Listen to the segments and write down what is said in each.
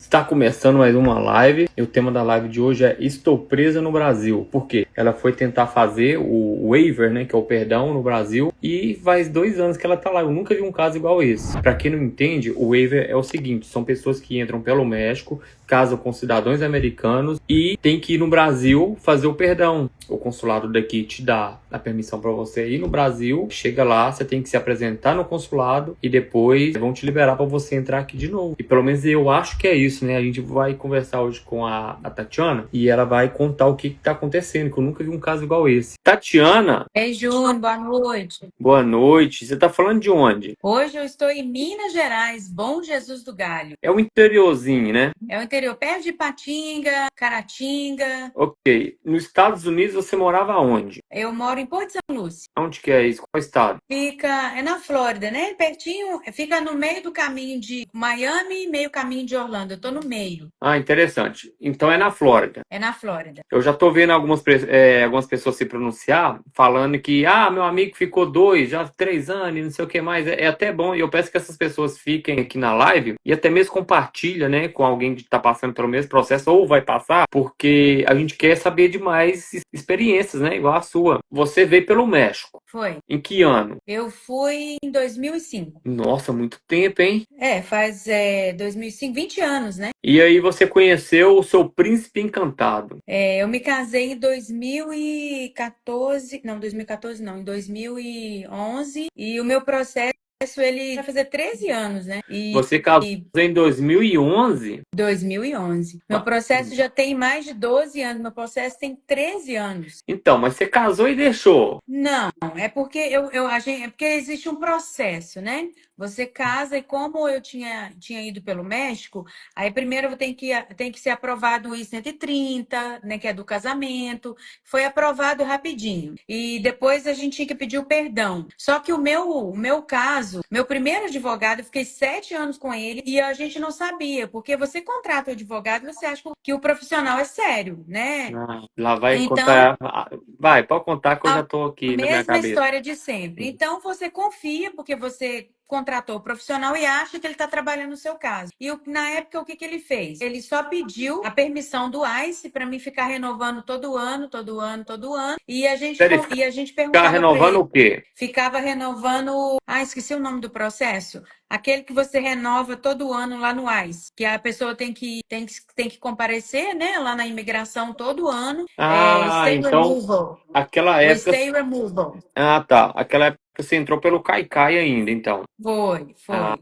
Está começando mais uma live e o tema da live de hoje é Estou presa no Brasil. Por quê? Ela foi tentar fazer o waiver, né, que é o perdão no Brasil, e faz 2 anos que ela tá lá. Eu nunca vi um caso igual esse. Para quem não entende, o waiver é o seguinte, são pessoas que entram pelo México, casam com cidadãos americanos e tem que ir no Brasil fazer o perdão. O consulado daqui te dá a permissão para você ir no Brasil, chega lá, você tem que se apresentar no consulado e depois vão te liberar para você entrar aqui de novo. E pelo menos eu acho que é isso, né? A gente vai conversar hoje com a Tatiana e ela vai contar o que tá acontecendo, que eu nunca vi um caso igual esse. Tatiana! Ei, Júnior, boa noite. Boa noite. Você tá falando de onde? Hoje eu estou em Minas Gerais, Bom Jesus do Galho. É o interiorzinho, né? É o interior, perto de Ipatinga, Caratinga. Ok. Nos Estados Unidos você morava onde? Eu moro em Porto de São Lúcio. Onde que é isso? Qual estado? É na Flórida, né? Pertinho, fica no meio do caminho de Miami e meio caminho de Orlando. Eu tô no meio. Ah, interessante. Então é na Flórida. É na Flórida. Eu já tô vendo algumas pessoas se pronunciar, falando que, meu amigo ficou 2, já 3 anos, e não sei o que mais. É até bom, e eu peço que essas pessoas fiquem aqui na live e até mesmo compartilha, né, com alguém que tá passando pelo mesmo processo ou vai passar, porque a gente quer saber de mais experiências, né, igual a sua. Você veio pelo México. Foi. Em que ano? Eu fui em 2005. Nossa, muito tempo, hein? Faz 2005, 20 anos, né? E aí você conheceu o seu príncipe encantado. Eu me casei em 2014, não, 2014 não, em 2011, e o meu processo, ele vai fazer 13 anos, né? Você casou em 2011? 2011. Meu processo já tem mais de 12 anos, meu processo tem 13 anos. Então, mas você casou e deixou? Não, é porque é porque existe um processo, né? Você casa e como eu tinha ido pelo México, aí primeiro tem que ser aprovado o I-130, né, que é do casamento, foi aprovado rapidinho. E depois a gente tinha que pedir o perdão. Só que o meu caso, meu primeiro advogado, eu fiquei 7 anos com ele e a gente não sabia, porque você contrata o advogado, você acha que o profissional é sério, né? Lá vai Então, contar. Vai, pode contar que eu já tô a aqui na minha mesma cabeça. história de sempre. Então, você confia porque você contratou o profissional e acha que ele está trabalhando no seu caso. E na época, o que ele fez? Ele só pediu a permissão do ICE para mim ficar renovando todo ano. E a gente Ficar perguntava para renovando ele. o quê? Ficava renovando. Esqueci o nome do processo. Aquele que você renova todo ano lá no ICE, que a pessoa tem que comparecer, né, lá na imigração todo ano. Stay Então, removal. aquela O época. stay removal. Tá. Aquela época você entrou pelo Caicai ainda, então. Foi. Tá.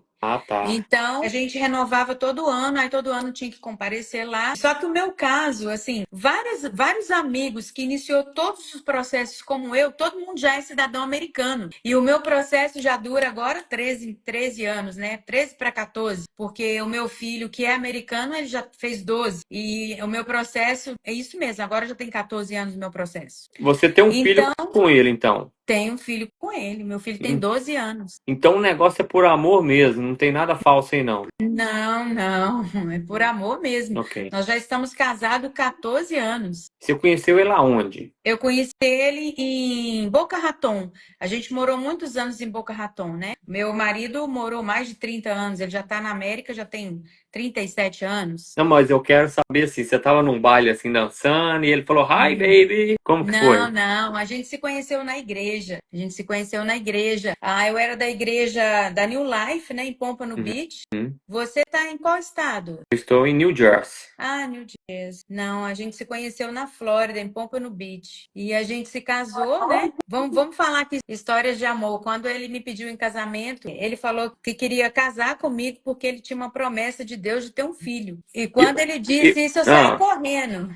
Então, a gente renovava todo ano, aí todo ano tinha que comparecer lá. Só que o meu caso, assim, vários amigos que iniciou todos os processos como eu, todo mundo já é cidadão americano. E o meu processo já dura agora 13 anos, né? 13 para 14, porque o meu filho, que é americano, ele já fez 12. E o meu processo é isso mesmo, agora já tem 14 anos o meu processo. Você tem um filho com ele, então. Tenho um filho com ele, meu filho tem 12 anos. Então o negócio é por amor mesmo, não tem nada falso aí, não. Não, é por amor mesmo. Ok. Nós já estamos casados 14 anos. Você conheceu ele aonde? Eu conheci ele em Boca Raton. A gente morou muitos anos em Boca Raton, né? Meu marido morou mais de 30 anos, ele já está na América, já tem 37 anos. Não, mas eu quero saber assim, você tava num baile assim dançando e ele falou, hi baby, como que foi? Não, a gente se conheceu na igreja. Eu era da igreja da New Life, né, em Pompano Beach. Você tá em qual estado? Eu estou em New Jersey. New Jersey. Não, a gente se conheceu na Flórida, em Pompano Beach. E a gente se casou, né? Vamos falar aqui histórias de amor. Quando ele me pediu em casamento, ele falou que queria casar comigo porque ele tinha uma promessa de Deus de ter um filho. E quando ele disse isso, eu saí correndo.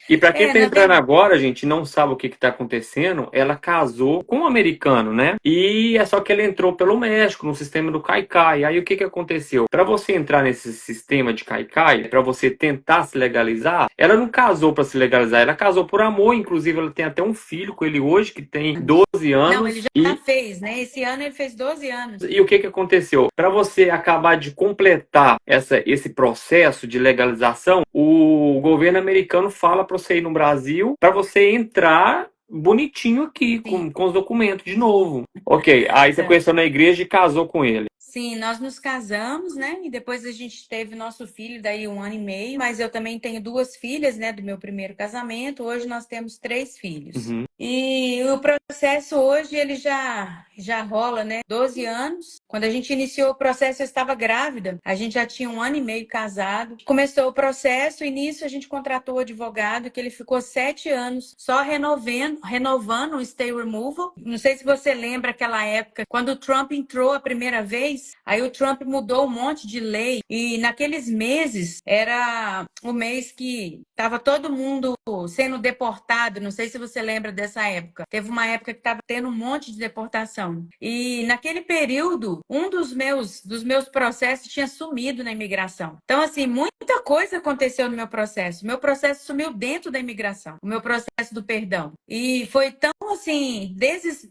E pra quem tá entrando agora, gente, não sabe o que tá acontecendo, ela casou com um americano, né? E é só que ela entrou pelo México, no sistema do Caicai. Aí o que aconteceu? Pra você entrar nesse sistema de Caicai, pra você tentar se legalizar, ela não casou pra se legalizar, ela casou por amor. Inclusive, ela tem até um filho com ele hoje, que tem 12 anos. Não, ele já fez, né? Esse ano ele fez 12 anos. E o que aconteceu? Pra você acabar de completar esse processo de legalização, o governo americano fala pra você ir no Brasil, pra você entrar bonitinho aqui, com os documentos de novo. Ok, aí você conheceu na igreja e casou com ele. Sim, nós nos casamos, né? E depois a gente teve nosso filho, daí 1 ano e meio. Mas eu também tenho 2 filhas, né, do meu primeiro casamento. Hoje nós temos 3 filhos. Uhum. E o processo hoje, ele já rola, né? 12 anos. Quando a gente iniciou o processo, eu estava grávida. A gente já tinha 1 ano e meio casado. Começou o processo e nisso a gente contratou o advogado, que ele ficou 7 anos só renovando o stay removal. Não sei se você lembra aquela época, quando o Trump entrou a primeira vez, aí o Trump mudou um monte de lei e naqueles meses era o mês que estava todo mundo sendo deportado. Não sei se você lembra dessa época. Teve uma época que estava tendo um monte de deportação. E naquele período, um dos meus processos tinha sumido na imigração. Então, assim, muita coisa aconteceu no meu processo. Meu processo sumiu dentro da imigração, o meu processo do perdão. E foi tão, assim,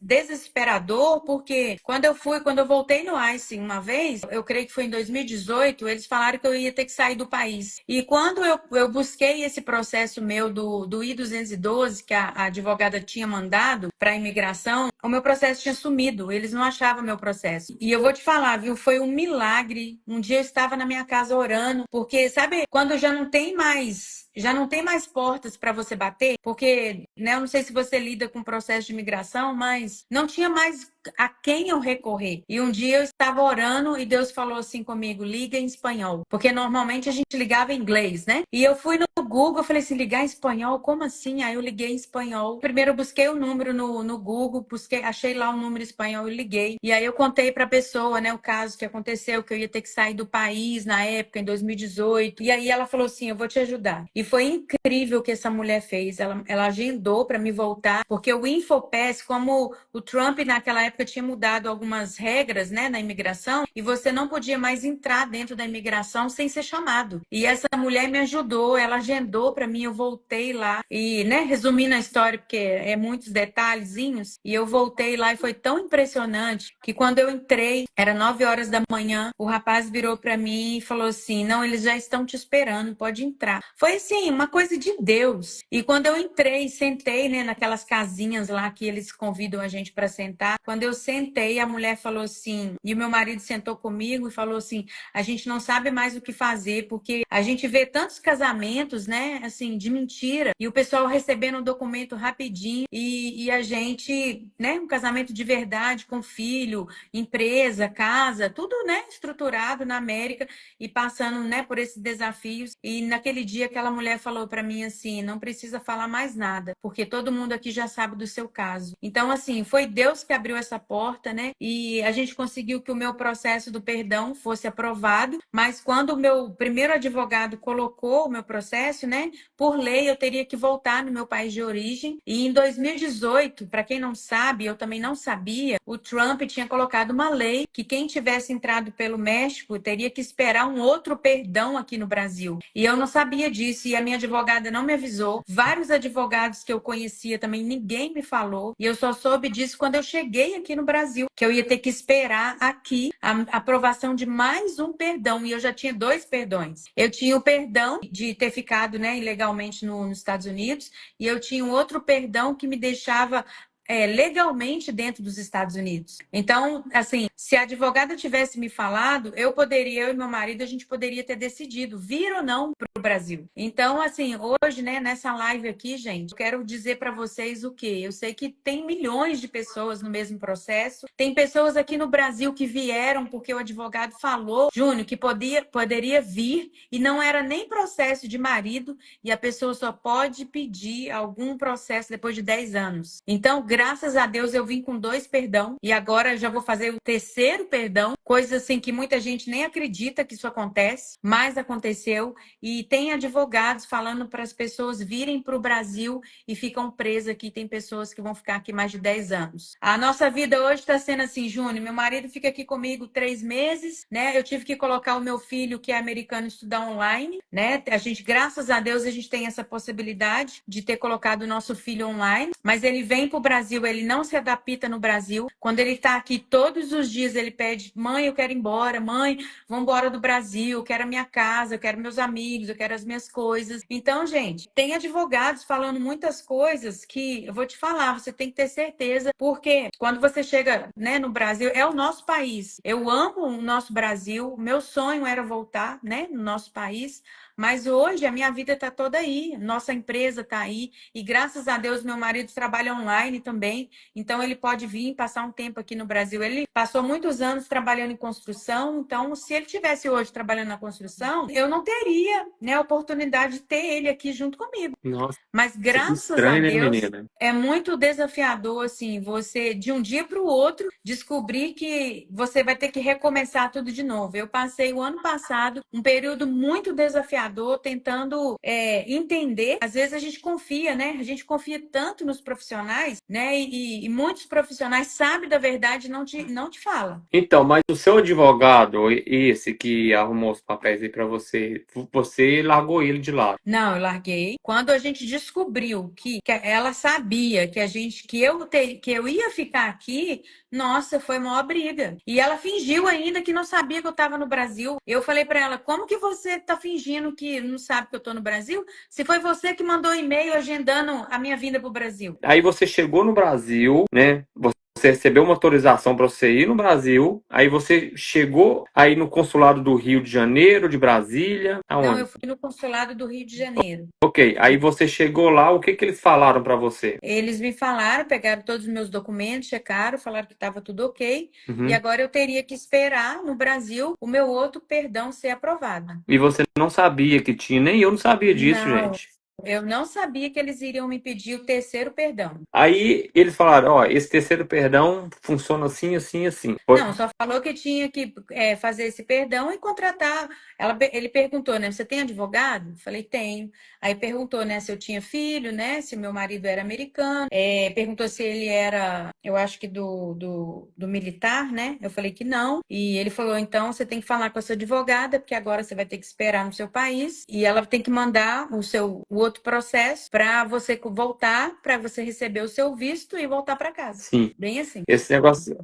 desesperador, porque quando eu voltei no ICE uma vez, eu creio que foi em 2018, eles falaram que eu ia ter que sair do país. E quando eu busquei esse processo meu do I-212, que a advogada tinha mandado para a imigração, o meu processo tinha sumido. Eles não achavam meu processo. E eu vou te falar, viu? Foi um milagre. Um dia eu estava na minha casa orando, porque, sabe, quando já não tem mais portas para você bater, porque, né, eu não sei se você lida com o processo de imigração, mas não tinha mais a quem eu recorrer. E um dia eu estava orando e Deus falou assim comigo: liga em espanhol, porque normalmente a gente ligava em inglês, né? E eu fui no Google, eu falei assim: ligar em espanhol? Como assim? Aí eu liguei em espanhol. Primeiro eu busquei o número no Google, achei lá um número espanhol e liguei. E aí eu contei para a pessoa, né, o caso que aconteceu, que eu ia ter que sair do país na época, em 2018. E aí ela falou assim: eu vou te ajudar. E foi incrível o que essa mulher fez. Ela agendou para me voltar, porque o InfoPass, como o Trump naquela época tinha mudado algumas regras, né, na imigração, e você não podia mais entrar dentro da imigração sem ser chamado. E essa mulher me ajudou, ela agendou para mim, eu voltei lá e, né, resumindo a história, porque é muitos detalhezinhos, e eu voltei lá e foi tão impressionante que quando eu entrei, era 9 horas da manhã, o rapaz virou para mim e falou assim: não, eles já estão te esperando, pode entrar. Foi assim, uma coisa de Deus. E quando eu entrei, sentei, né, naquelas casinhas lá que eles convidam a gente para sentar. Quando eu sentei, a mulher falou assim, e o meu marido sentou comigo e falou assim: a gente não sabe mais o que fazer, porque a gente vê tantos casamentos, né, assim, de mentira, e o pessoal recebendo um documento rapidinho, e a gente, né, um casamento de verdade, com filho, empresa, casa, tudo, né, estruturado na América, e passando, né, por esses desafios. E naquele dia aquela mulher falou para mim assim: não precisa falar mais nada, porque todo mundo aqui já sabe do seu caso. Então, assim, foi Deus que abriu essa porta, né? E a gente conseguiu que o meu processo do perdão fosse aprovado, mas quando o meu primeiro advogado colocou o meu processo, né, por lei eu teria que voltar no meu país de origem. E em 2018, para quem não sabe, eu também não sabia, o Trump tinha colocado uma lei que quem tivesse entrado pelo México teria que esperar um outro perdão aqui no Brasil. E eu não sabia disso, e a minha advogada não me avisou. Vários advogados que eu conhecia também, ninguém me falou. E eu só soube disso quando eu cheguei aqui no Brasil, que eu ia ter que esperar aqui a aprovação de mais um perdão. E eu já tinha 2 perdões. Eu tinha o perdão de ter ficado, né, ilegalmente nos Estados Unidos, e eu tinha um outro perdão que me deixava legalmente dentro dos Estados Unidos. Então, assim, se a advogada tivesse me falado, eu e meu marido, a gente poderia ter decidido vir ou não para o Brasil. Então, assim, hoje, né, nessa live aqui, gente, eu quero dizer para vocês o quê? Eu sei que tem milhões de pessoas no mesmo processo. Tem pessoas aqui no Brasil que vieram porque o advogado falou, Júnior, que poderia vir e não era nem processo de marido, e a pessoa só pode pedir algum processo depois de 10 anos. Então, graças a Deus, eu vim com 2 perdão e agora já vou fazer o terceiro perdão, coisa assim que muita gente nem acredita que isso acontece, mas aconteceu. E tem advogados falando para as pessoas virem para o Brasil e ficam presas aqui. Tem pessoas que vão ficar aqui mais de 10 anos. A nossa vida hoje está sendo assim, Júnior, meu marido fica aqui comigo 3 meses, né? Eu tive que colocar o meu filho, que é americano, estudar online, né? A gente, graças a Deus, a gente tem essa possibilidade de ter colocado o nosso filho online, mas ele vem para o Brasil, ele não se adapta no Brasil. Quando ele está aqui todos os dias, ele pede: mãe, eu quero ir embora, mãe, vamos embora do Brasil, eu quero a minha casa, eu quero meus amigos, eu quero quero as minhas coisas. Então, gente, tem advogados falando muitas coisas que eu vou te falar, você tem que ter certeza, porque quando você chega, né, no Brasil, é o nosso país. Eu amo o nosso Brasil, meu sonho era voltar, né, no nosso país, mas hoje a minha vida está toda aí, nossa empresa está aí, e graças a Deus meu marido trabalha online também, então ele pode vir passar um tempo aqui no Brasil. Ele passou muitos anos trabalhando em construção, então se ele tivesse hoje trabalhando na construção, eu não teria, né, a oportunidade de ter ele aqui junto comigo. Nossa, Mas que graças a estranho, né, Deus menina? é muito desafiador, assim, você de um dia para o outro descobrir que você vai ter que recomeçar tudo de novo. Eu passei o ano passado um período muito desafiador tentando entender. Às vezes a gente confia, né? A gente confia tanto nos profissionais, né? E muitos profissionais sabem da verdade e não te falam. Então, mas o seu advogado, esse que arrumou os papéis aí pra você, você largou ele de lado. Não, eu larguei. Quando a gente descobriu que ela sabia que eu ia ficar aqui, nossa, foi maior briga. E ela fingiu ainda que não sabia que eu estava no Brasil. Eu falei para ela: como que você está fingindo que não sabe que eu estou no Brasil? Se foi você que mandou e-mail agendando a minha vinda para o Brasil. Aí você chegou no Brasil, né? Você recebeu uma autorização para você ir no Brasil. Aí você chegou aí no consulado do Rio de Janeiro, de Brasília, Não, aonde? eu fui no consulado do Rio de Janeiro. Ok, aí você chegou lá, o que que eles falaram para você? Eles me falaram, pegaram todos os meus documentos, checaram, falaram que estava tudo ok. E Uhum. agora eu teria que esperar no Brasil o meu outro perdão ser aprovado. E você não sabia que tinha, nem eu não sabia disso, Não, gente. eu não sabia que eles iriam me pedir o terceiro perdão. Aí eles falaram, ó, esse terceiro perdão funciona assim, assim, assim. Foi. Não, só falou que tinha que fazer esse perdão e contratar. Ele perguntou, né? Você tem advogado? Falei, tenho. Aí perguntou, né, se eu tinha filho, né? Se meu marido era americano. Perguntou se ele era, eu acho que do militar, né? Eu falei que não. E ele falou, então você tem que falar com a sua advogada, porque agora você vai ter que esperar no seu país e ela tem que mandar o outro processo para você voltar, para você receber o seu visto e voltar para casa. Sim. Bem assim. Esse negócio,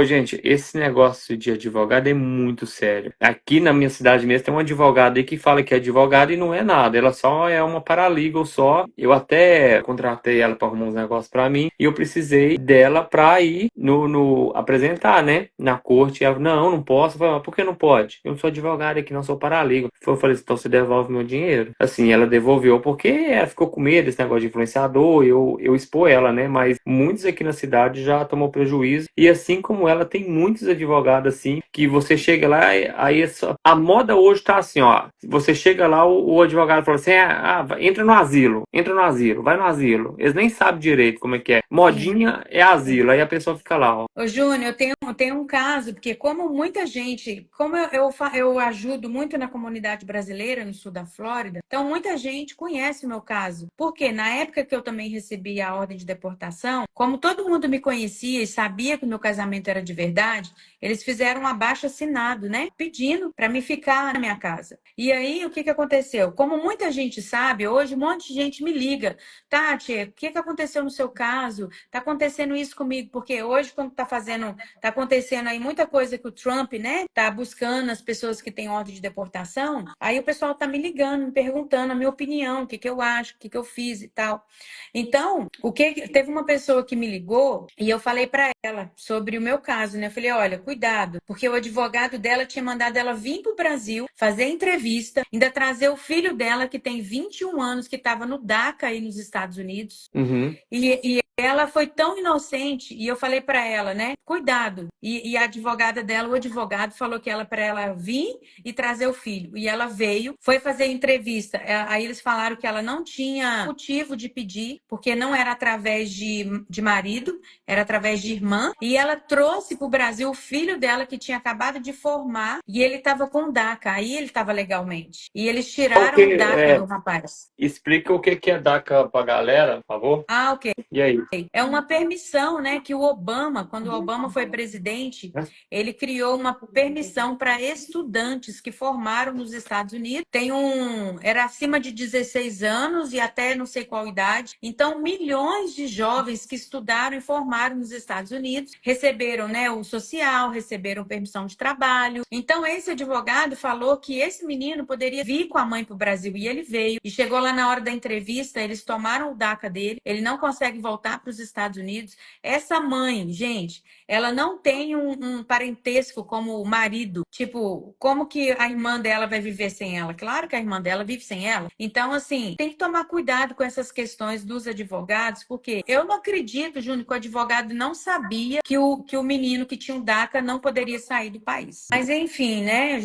gente, esse negócio de advogado é muito sério. Aqui na minha cidade mesmo tem uma advogada aí que fala que é advogada e não é nada, ela só é uma paralegal só. Eu até contratei ela para arrumar uns negócios para mim e eu precisei dela para ir no apresentar, né, na corte. E ela, não posso. Eu falei, por que não pode? Eu não sou advogada aqui, não sou paralegal. Eu falei, então você devolve meu dinheiro. Assim, ela devolveu porque ela ficou com medo desse negócio de influenciador, eu expor ela, né, mas muitos aqui na cidade já tomou prejuízo. E assim como ela, tem muitos advogados assim, que você chega lá, aí a moda hoje tá assim, ó. Você chega lá, o advogado fala assim, entra no asilo, vai no asilo. Eles nem sabem direito como é que é. Modinha é asilo, aí a pessoa fica lá, ó. Ô, Júnior, eu tenho um caso, porque como muita gente, como eu ajudo muito na comunidade brasileira no sul da Flórida, então muita gente conhece o meu caso. Porque na época que eu também recebi a ordem de deportação, como todo mundo me conhecia e sabia que o meu casamento era de verdade, eles fizeram um abaixo-assinado, né? Pedindo para me ficar na minha casa. E aí, o que que aconteceu? Como muita gente sabe, hoje um monte de gente me liga. Tati, o que que aconteceu no seu caso? Tá acontecendo isso comigo? Porque hoje, quando tá acontecendo aí muita coisa que o Trump, né, tá buscando as pessoas que têm ordem de deportação, aí o pessoal tá me ligando, me perguntando a minha opinião, o que que eu acho, o que que eu fiz e tal. Então, teve uma pessoa que me ligou e eu falei para ela sobre o meu caso, né? Eu falei, olha, cuidado, porque o advogado dela tinha mandado ela vir pro Brasil, fazer entrevista, ainda trazer o filho dela, que tem 21 anos, que estava no DACA aí nos Estados Unidos. Uhum. E ela foi tão inocente, e eu falei para ela, né? Cuidado. E a advogada dela, o advogado, falou que ela para ela vir e trazer o filho. E ela veio, foi fazer entrevista. Aí eles falaram que ela não tinha motivo de pedir, porque não era através de marido, era através de irmã. E ela trouxe para o Brasil o filho dela, que tinha acabado de formar, e ele estava com DACA. Aí ele estava legalmente. E eles tiraram o DACA do rapaz. Explica o que que é DACA pra galera, por favor. Ah, ok. E aí? É uma permissão, né, que o Obama, quando o Obama foi presidente, ele criou uma permissão para estudantes que formaram nos Estados Unidos. Era acima de 16 16 anos e até não sei qual idade. Então, milhões de jovens que estudaram e formaram nos Estados Unidos receberam, né, o social, receberam permissão de trabalho. Então, esse advogado falou que esse menino poderia vir com a mãe para o Brasil e ele veio. E chegou lá na hora da entrevista, eles tomaram o DACA dele, ele não consegue voltar para os Estados Unidos. Essa mãe, gente, ela não tem um parentesco como o marido. Tipo, como que a irmã dela vai viver sem ela? Claro que a irmã dela vive sem ela. Então, assim, tem que tomar cuidado com essas questões dos advogados, porque eu não acredito, Júnior, que o advogado não sabia que o menino que tinha um DACA não poderia sair do país. Mas, enfim, né?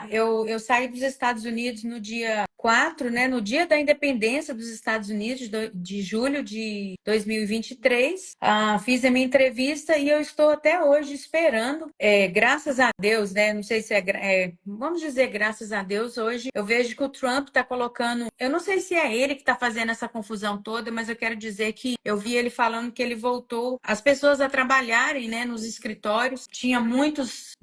Eu saí dos Estados Unidos no dia 4, né? No dia da independência dos Estados Unidos, de julho de 2023. Fiz a minha entrevista e eu estou até hoje esperando. Graças a Deus, né? Não sei se vamos dizer graças a Deus, hoje eu vejo que o Trump está colocando. Eu não sei se é ele que está fazendo essa confusão toda, mas eu quero dizer que eu vi ele falando que ele voltou as pessoas a trabalharem, né, nos escritórios. Tinha muitos,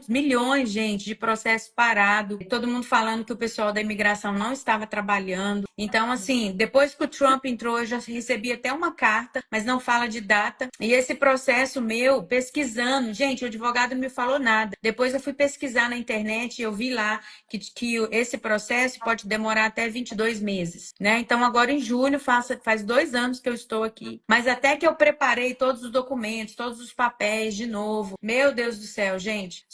milhões, gente, de processo parado. Todo mundo falando que o pessoal da imigração não estava trabalhando. Então, assim, depois que o Trump entrou, eu já recebi até uma carta, mas não fala de data. E esse processo meu, pesquisando, gente, o advogado não me falou nada. Depois eu fui pesquisar na internet e eu vi lá que esse processo pode demorar até 22 meses, né? Então, agora em julho, faz 2 anos que eu estou aqui. Mas até que eu preparei todos os documentos, todos os papéis de novo. Meu Deus do céu, gente,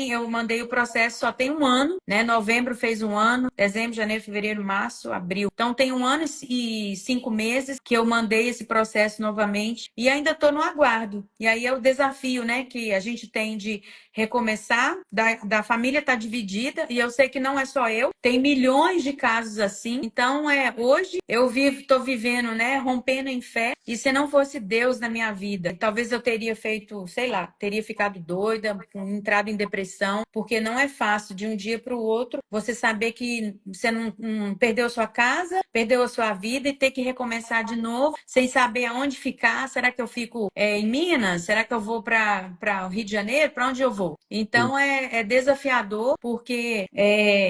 eu mandei o processo, só tem 1 ano, né? Novembro fez 1 ano, dezembro, janeiro, fevereiro, março, abril. Então, tem 1 ano e 5 meses que eu mandei esse processo novamente e ainda estou no aguardo. E aí é o desafio, né, que a gente tem de recomeçar, da família estar dividida, e eu sei que não é só eu, tem milhões de casos assim. Então, hoje eu estou vivendo, né, rompendo em fé, e se não fosse Deus na minha vida, talvez eu teria feito, sei lá, teria ficado doida, entrado em depressão, porque não é fácil de um dia para o outro você saber que você não perdeu sua casa, perdeu a sua vida e ter que recomeçar de novo, sem saber aonde ficar. Será que eu fico em Minas? Será que eu vou para o Rio de Janeiro? Para onde eu vou? Então é desafiador, porque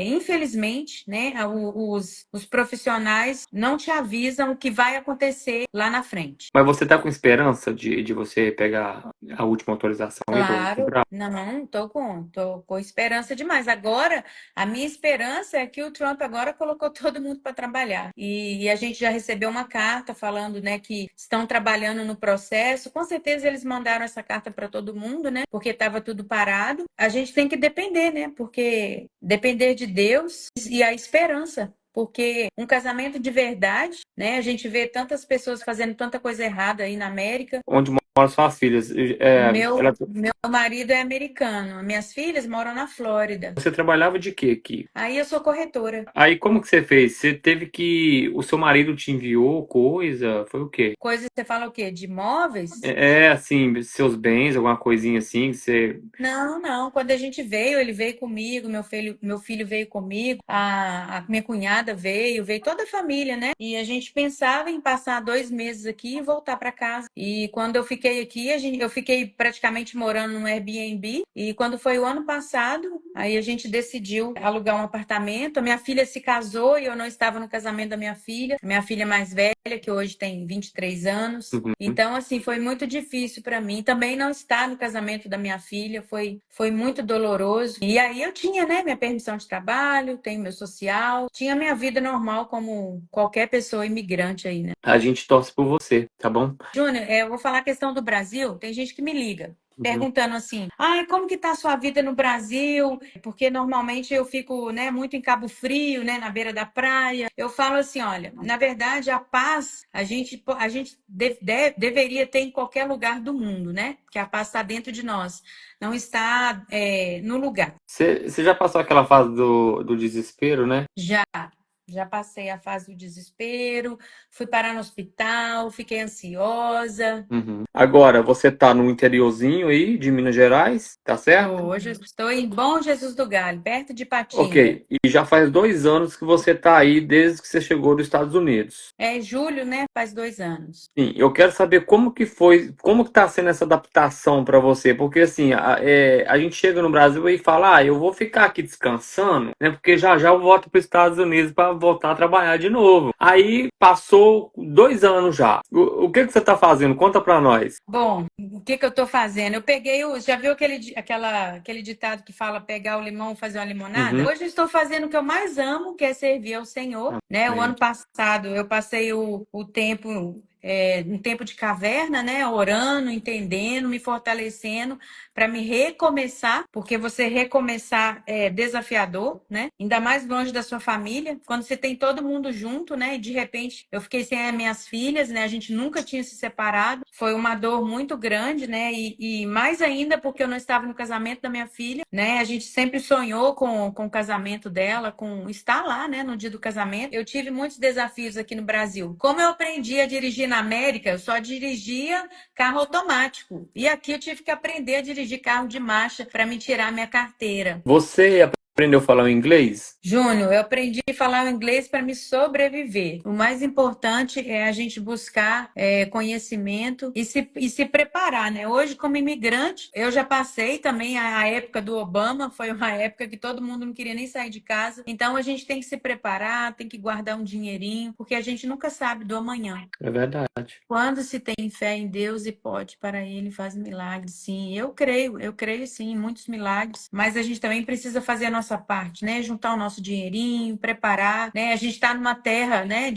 infelizmente, né, os profissionais não te avisam o que vai acontecer lá na frente. Mas você tá com esperança de você pegar a última autorização aí do Claro, Brasil? não, tô com esperança demais. Agora, a minha esperança é que o Trump agora colocou todo mundo para trabalhar. E a gente já recebeu uma carta falando, né, que estão trabalhando no processo. Com certeza eles mandaram essa carta para todo mundo, né? Porque estava tudo parado. A gente tem que depender, né? Porque depender de Deus e a esperança. Porque um casamento de verdade, né? A gente vê tantas pessoas fazendo tanta coisa errada aí na América. Onde moram suas filhas? Meu marido é americano. Minhas filhas moram na Flórida. Você trabalhava de quê aqui? Aí eu sou corretora. Aí como que você fez? Você teve que. O seu marido te enviou coisa? Foi o quê? Coisa, você fala o quê? De imóveis? Assim, seus bens, alguma coisinha assim que você. Não, não. Quando a gente veio, ele veio comigo, meu filho veio comigo, a minha cunhada veio toda a família, né? E a gente pensava em passar 2 meses aqui e voltar para casa. E quando eu fiquei aqui, eu fiquei praticamente morando num Airbnb. E quando foi o ano passado, aí a gente decidiu alugar um apartamento. A minha filha se casou e eu não estava no casamento da minha filha. Minha filha mais velha, que hoje tem 23 anos. Uhum. Então, assim, foi muito difícil para mim. Também não estar no casamento da minha filha foi muito doloroso. E aí eu tinha, né, minha permissão de trabalho, tenho meu social, tinha minha vida normal como qualquer pessoa imigrante aí, né? A gente torce por você, tá bom? Júnior, eu vou falar a questão do Brasil. Tem gente que me liga perguntando assim: ai, como que tá a sua vida no Brasil? Porque normalmente eu fico, né, muito em Cabo Frio, né, na beira da praia. Eu falo assim: olha, na verdade, a paz a gente deveria ter em qualquer lugar do mundo, né? Que a paz está dentro de nós, não está no lugar. Você já passou aquela fase do desespero, né? Já passei a fase do desespero, fui parar no hospital, fiquei ansiosa. Uhum. Agora, você tá no interiorzinho aí de Minas Gerais, tá certo? Hoje eu estou em Bom Jesus do Galho, perto de Patinga. Ok, e já faz 2 anos que você tá aí desde que você chegou dos Estados Unidos. É julho, né? Faz 2 anos. Sim, eu quero saber como que foi, como que tá sendo essa adaptação para você, porque assim, a gente chega no Brasil e fala, eu vou ficar aqui descansando, né? Porque já já eu volto para os Estados Unidos para voltar a trabalhar de novo. Aí passou 2 anos já. O que você tá fazendo? Conta pra nós. Bom, o que que eu tô fazendo? Eu peguei o. Já viu aquele ditado que fala pegar o limão e fazer uma limonada? Uhum. Hoje eu estou fazendo o que eu mais amo, que é servir ao Senhor, né? O Amém. ano passado eu passei o tempo. Um tempo de caverna, né? Orando, entendendo, me fortalecendo para me recomeçar, porque você recomeçar é desafiador, né? Ainda mais longe da sua família, quando você tem todo mundo junto, né? E de repente eu fiquei sem as minhas filhas, né? A gente nunca tinha se separado, foi uma dor muito grande, né? E mais ainda porque eu não estava no casamento da minha filha, né? A gente sempre sonhou com o casamento dela, com estar lá, né? No dia do casamento. Eu tive muitos desafios aqui no Brasil. Como eu aprendi a dirigir na América, eu só dirigia carro automático. E aqui eu tive que aprender a dirigir carro de marcha para me tirar minha carteira. Você aprendeu a falar inglês? Júnior, eu aprendi a falar o inglês para me sobreviver. O mais importante é a gente buscar conhecimento e se preparar, né? Hoje, como imigrante, eu já passei também a época do Obama, foi uma época que todo mundo não queria nem sair de casa. Então, a gente tem que se preparar, tem que guardar um dinheirinho, porque a gente nunca sabe do amanhã. É verdade. Quando se tem fé em Deus e pode para Ele faz milagres, sim. Eu creio sim em muitos milagres, mas a gente também precisa fazer a nossa parte, né? Juntar o nosso dinheirinho, preparar, né? A gente está numa terra, né?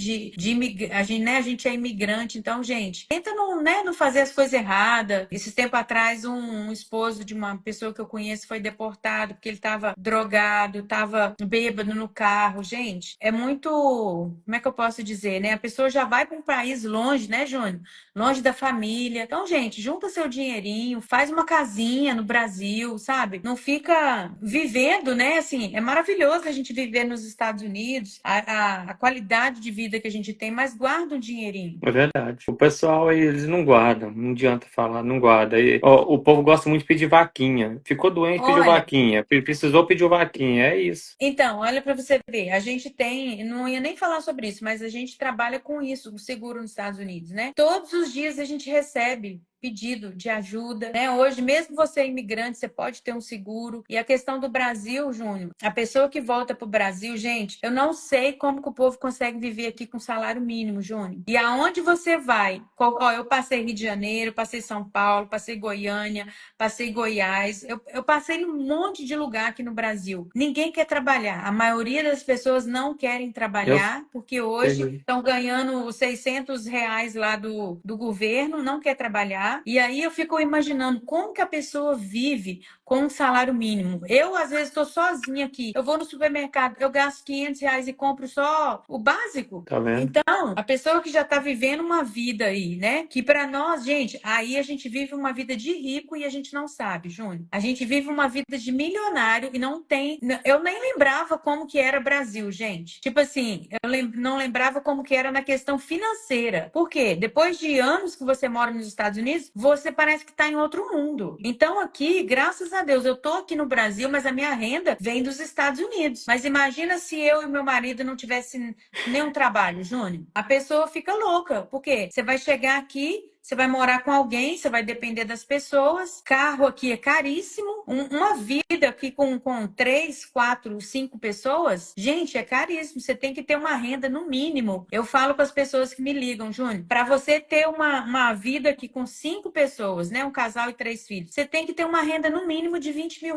A gente é imigrante, então, gente, tenta não, né? Não fazer as coisas erradas. Esses tempos atrás, um esposo de uma pessoa que eu conheço foi deportado porque ele estava drogado, estava bêbado no carro. Gente, é muito, como é que eu posso dizer, né? A pessoa já vai para um país longe, né, Júnior? Longe da família. Então, gente, junta seu dinheirinho, faz uma casinha no Brasil, sabe? Não fica vivendo, né? Assim, é maravilhoso a gente viver nos Estados Unidos, a qualidade de vida que a gente tem, mas guarda um dinheirinho. É verdade. O pessoal, eles não guardam. Não adianta falar, não guarda. Ó, o povo gosta muito de pedir vaquinha. Ficou doente, pediu Olha, vaquinha. Precisou, pediu vaquinha. É isso. então, olha para você ver, a gente tem, não ia nem falar sobre isso, mas a gente trabalha com isso, o seguro nos Estados Unidos, né? Todos os dias a gente recebe pedido de ajuda, né? Hoje, mesmo você é imigrante, você pode ter um seguro. E a questão do Brasil, Júnior, a pessoa que volta para o Brasil, gente, eu não sei como que o povo consegue viver aqui com salário mínimo, Júnior. E aonde você vai? Ó, eu passei Rio de Janeiro, passei São Paulo, passei Goiânia, passei Goiás, eu passei em um monte de lugar aqui no Brasil. Ninguém quer trabalhar. A maioria das pessoas não querem Eu trabalhar, porque hoje sei. estão ganhando os R$ 600 lá do governo, não quer trabalhar. E aí eu fico imaginando como que a pessoa vive com um salário mínimo. Eu, às vezes, estou sozinha aqui. Eu vou no supermercado, eu gasto R$ 500 e compro só o básico. Tá vendo? Então, a pessoa que já está vivendo uma vida aí, né? Que para nós, gente, aí a gente vive uma vida de rico e a gente não sabe, Júnior. A gente vive uma vida de milionário e não tem. Eu nem lembrava como que era Brasil, gente. Tipo assim, não lembrava como que era na questão financeira. Por quê? Depois de anos que você mora nos Estados Unidos, você parece que está em outro mundo. Então, aqui, graças a Deus, eu tô aqui no Brasil, mas a minha renda vem dos Estados Unidos. Mas imagina se eu e meu marido não tivesse nenhum trabalho, Júnior. A pessoa fica louca. Por quê? Você vai chegar aqui, você vai morar com alguém, você vai depender das pessoas. Carro aqui é caríssimo. Uma vida aqui com 3, 4, 5 pessoas, gente, é caríssimo. Você tem que ter uma renda no mínimo. Eu falo para as pessoas que me ligam, Júnior, para você ter uma vida aqui com 5 pessoas, né? Um casal e 3 filhos, você tem que ter uma renda no mínimo de R$ 20 mil.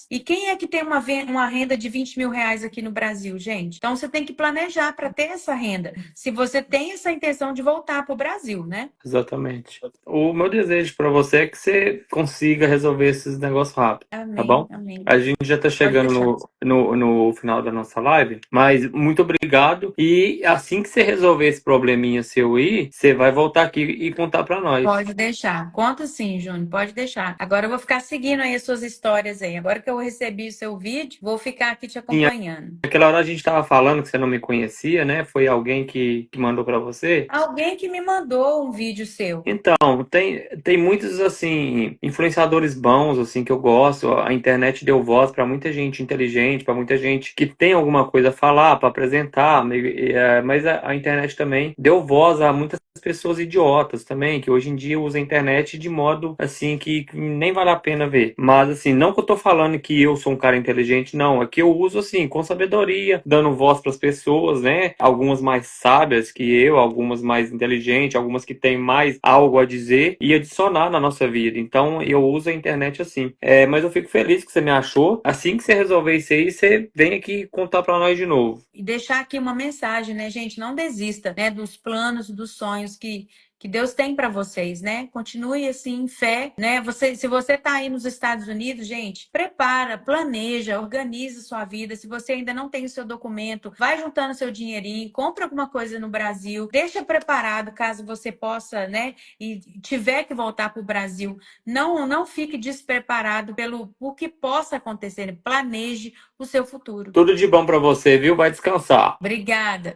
E quem é que tem uma renda de R$ 20 mil aqui no Brasil, gente? Então você tem que planejar para ter essa renda. Se você tem essa intenção de voltar para o Brasil, né? Exatamente. O meu desejo para você é que você consiga resolver esses negócios rápido, tá Amém, bom? amém. A gente já tá Pode chegando deixar. no final da nossa live, mas muito obrigado. E assim que você resolver esse probleminha seu aí, você vai voltar aqui e contar para nós. Pode deixar. Conta sim, Júnior. Pode deixar. Agora eu vou ficar seguindo aí as suas histórias aí. Agora que eu recebi o seu vídeo, vou ficar aqui te Sim, acompanhando. aquela hora a gente tava falando que você não me conhecia, né? Foi alguém que mandou para você. Alguém que me mandou um vídeo seu. Então, tem muitos, assim, influenciadores bons, assim, que eu gosto. A internet deu voz para muita gente inteligente, para muita gente que tem alguma coisa a falar, para apresentar. Mas a internet também deu voz a muitas pessoas idiotas também, que hoje em dia usam a internet de modo assim que nem vale a pena ver. Mas assim, não que eu tô falando que eu sou um cara inteligente, não. É que eu uso assim, com sabedoria, dando voz para as pessoas, né? Algumas mais sábias que eu, algumas mais inteligentes, algumas que têm mais algo a dizer e adicionar na nossa vida. Então eu uso a internet assim. Mas eu fico feliz que você me achou. Assim que você resolver isso aí, você vem aqui contar para nós de novo. E deixar aqui uma mensagem, né, gente? Não desista, né, dos planos, dos sonhos que Deus tem para vocês, né? Continue assim em fé, né? Se você está aí nos Estados Unidos, gente, prepara, planeja, organiza sua vida. Se você ainda não tem o seu documento, vai juntando seu dinheirinho, compra alguma coisa no Brasil, deixa preparado caso você possa, né? E tiver que voltar para o Brasil, não fique despreparado por que possa acontecer. Planeje o seu futuro. Tudo de bom para você, viu? Vai descansar. Obrigada.